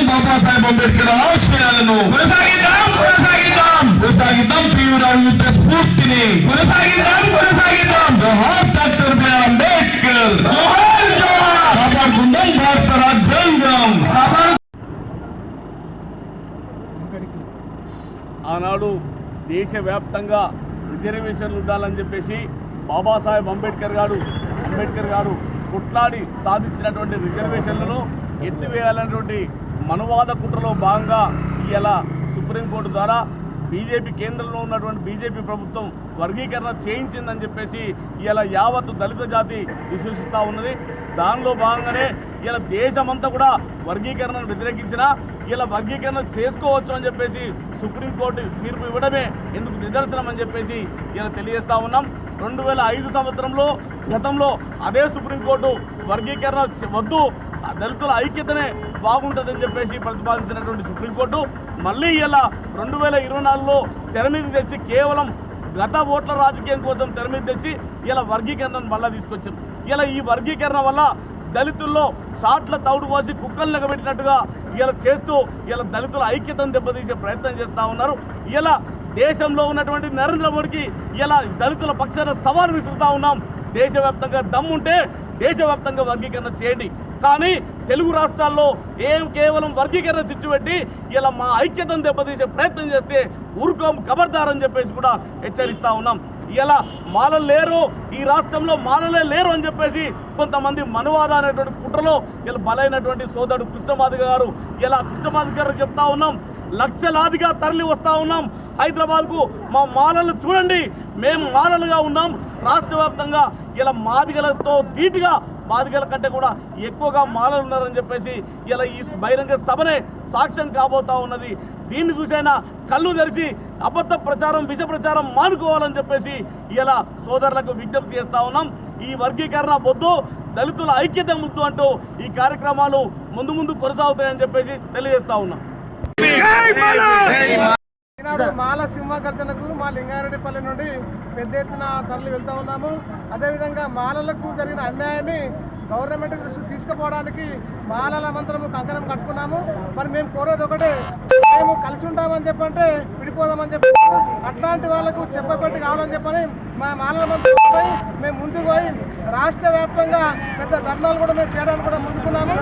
బాబాసాహెబ్ అంబేద్కర్ ఆశయాలను కొనసాగిద్దాం పివి రావు యుద్ధ స్ఫూర్తిని కొనసాగిద్దాం జోహార్ డాక్టర్ బిఆర్ అంబేద్కర్ కాపాడుకుందాం భారత రాజ్యాంగం. ఆనాడు దేశవ్యాప్తంగా రిజర్వేషన్లు ఉండాలని చెప్పేసి బాబాసాహెబ్ అంబేద్కర్ గారు కొట్లాడి సాధించినటువంటి రిజర్వేషన్లను ఎత్తివేయాలనేటువంటి మనువాద కుట్రలో భాగంగా ఇలా సుప్రీంకోర్టు ద్వారా బీజేపీ కేంద్రంలో ఉన్నటువంటి బీజేపీ ప్రభుత్వం వర్గీకరణ చేయించిందని చెప్పేసి ఇలా యావత్ దళిత జాతి విశ్వసిస్తూ ఉన్నది. దానిలో భాగంగానే ఇలా దేశమంతా కూడా వర్గీకరణను వ్యతిరేకించినా ఇలా వర్గీకరణ చేసుకోవచ్చు అని చెప్పేసి సుప్రీంకోర్టు తీర్పు ఇవ్వడమే ఎందుకు నిదర్శనం అని చెప్పేసి ఇలా తెలియజేస్తూ ఉన్నాం. 2005 సంవత్సరంలో గతంలో అదే సుప్రీంకోర్టు వర్గీకరణ వద్దు, దళితుల ఐక్యతనే బాగుంటుందని చెప్పేసి ప్రతిపాదించినటువంటి సుప్రీంకోర్టు మళ్ళీ ఇలా 2024లో తెర మీద తెచ్చి కేవలం గత ఓట్ల రాజకీయం కోసం తెర మీద తెచ్చి ఇలా వర్గీకరణను మళ్ళీ తీసుకొచ్చారు. ఇలా ఈ వర్గీకరణ వల్ల దళితుల్లో షాట్ల తౌడు పోసి కుక్కలు లెగబెట్టినట్టుగా ఇలా చేస్తూ ఇలా దళితుల ఐక్యతను దెబ్బతీసే ప్రయత్నం చేస్తూ ఉన్నారు. ఇలా దేశంలో ఉన్నటువంటి నరేంద్ర మోడీకి ఇలా దళితుల పక్షాన సవాలు విసురుతూ ఉన్నాం. దేశవ్యాప్తంగా దమ్ముంటే దేశవ్యాప్తంగా వర్గీకరణ చేయండి, కానీ తెలుగు రాష్ట్రాల్లో కేవలం వర్గీకరణ చిచ్చుపెట్టి ఇలా మా ఐక్యతను దెబ్బతీసే ప్రయత్నం చేస్తే ఊరుకోం ఖబర్దారని చెప్పేసి కూడా హెచ్చరిస్తూ ఉన్నాం. ఇలా మాలలు లేరు, ఈ రాష్ట్రంలో మాలలే లేరు అని చెప్పేసి కొంతమంది మనువాద అనేటువంటి కుట్రలో ఇలా బలైనటువంటి సోదరుడు కృష్ణమాదిగ గారు ఇలా కృష్ణమాదిగ గారు చెప్తా ఉన్నాం. లక్షలాదిగా తరలి వస్తూ ఉన్నాం హైదరాబాద్కు. మా మాలలు చూడండి, మేము మాలలుగా ఉన్నాం. రాష్ట్ర వ్యాప్తంగా ఇలా మాదిగలతో ధీటుగా మాదిగల కంటే కూడా ఎక్కువగా మాలలు ఉన్నారని చెప్పేసి ఇలా ఈ బహిరంగ సభనే సాక్ష్యం కాబోతా ఉన్నది. దీన్ని చూసైనా కళ్ళు తెరిచి అబద్ధ ప్రచారం విష ప్రచారం మానుకోవాలని చెప్పేసి ఇలా సోదరులకు విజ్ఞప్తి చేస్తా ఉన్నాం. ఈ వర్గీకరణ వద్దు, దళితుల ఐక్యత ముద్దు అంటూ ఈ కార్యక్రమాలు ముందు కొనసాగుతాయని చెప్పేసి తెలియజేస్తా ఉన్నాం. ఈనాడు మాల సింహగర్జనకు మా లింగారెడ్డిపల్లి నుండి పెద్ద ఎత్తున తరలి వెళ్తూ ఉన్నాము. అదేవిధంగా మాలలకు జరిగిన అన్యాయాన్ని గవర్నమెంట్ దృష్టికి తీసుకుపోవడానికి మాలల మంత్రము కంకణం కట్టుకున్నాము. మరి మేము కోరేది ఒకటే, మేము కలిసి ఉంటామని చెప్పంటే విడిపోదామని చెప్పి అట్లాంటి వాళ్ళకు చెప్పబట్టి కావాలని చెప్పని మా మాలల మంత్రం పోయి మేము ముందుకు పోయి రాష్ట్ర వ్యాప్తంగా పెద్ద ధర్నాలు కూడా మేము చేయడానికి కూడా ముందుకున్నాము.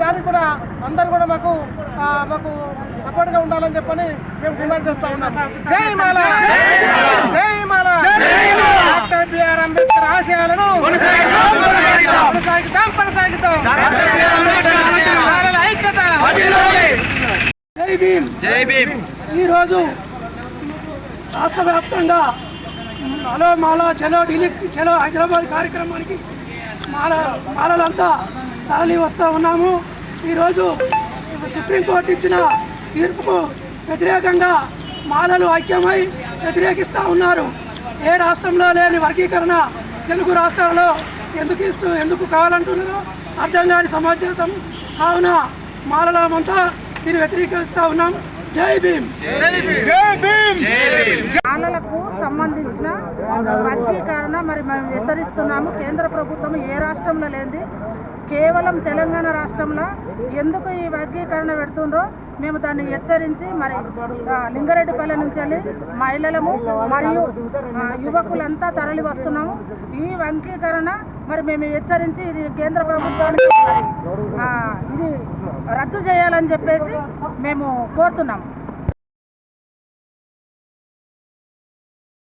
దానికి కూడా అందరు కూడా మాకు సపోర్ట్ గా ఉండాలని చెప్పని మేము డిమాండ్ చేస్తా ఉన్నాం. జై మాల, జై మాల, డాక్టర్ బిఆర్ అంబేద్కర్ ఆశయాలను కొనసాగిద్దాం. ఐక్యత. జై భీమ్, జై భీమ్. ఈరోజు రాష్ట్ర వ్యాప్తంగా హలో మాల చలో ఢిల్లీ చలో హైదరాబాద్ కార్యక్రమానికి మాలలంతా తరలి వస్తూ ఉన్నాము. ఈరోజు సుప్రీంకోర్టు ఇచ్చిన తీర్పుకు వ్యతిరేకంగా మాలలు ఐక్యమై వ్యతిరేకిస్తూ ఉన్నారు. ఏ రాష్ట్రంలో లేని వర్గీకరణ తెలుగు రాష్ట్రాల్లో ఎందుకు కావాలంటున్నారో అర్థం కాని సమావేశం కావున మాలలమంతా దీన్ని వ్యతిరేకిస్తూ ఉన్నాం. జై భీమ్. మాలలకు సంబంధించిన వర్గీకరణ మరి మేము హెచ్చరిస్తున్నాము. కేంద్ర ప్రభుత్వం ఏ రాష్ట్రంలో లేనిది కేవలం తెలంగాణ రాష్ట్రంలో ఎందుకు ఈ వర్గీకరణ పెడుతుండ్రో మేము దాన్ని హెచ్చరించి మరి లింగారెడ్డిపల్లి నుంచి వెళ్ళి మహిళలము మరియు యువకులంతా తరలి వస్తున్నాము. ఈ వర్గీకరణ మరి మేము హెచ్చరించి ఇది కేంద్ర ప్రభుత్వానికి ఇది రద్దు చేయాలని చెప్పేసి మేము కోరుతున్నాము.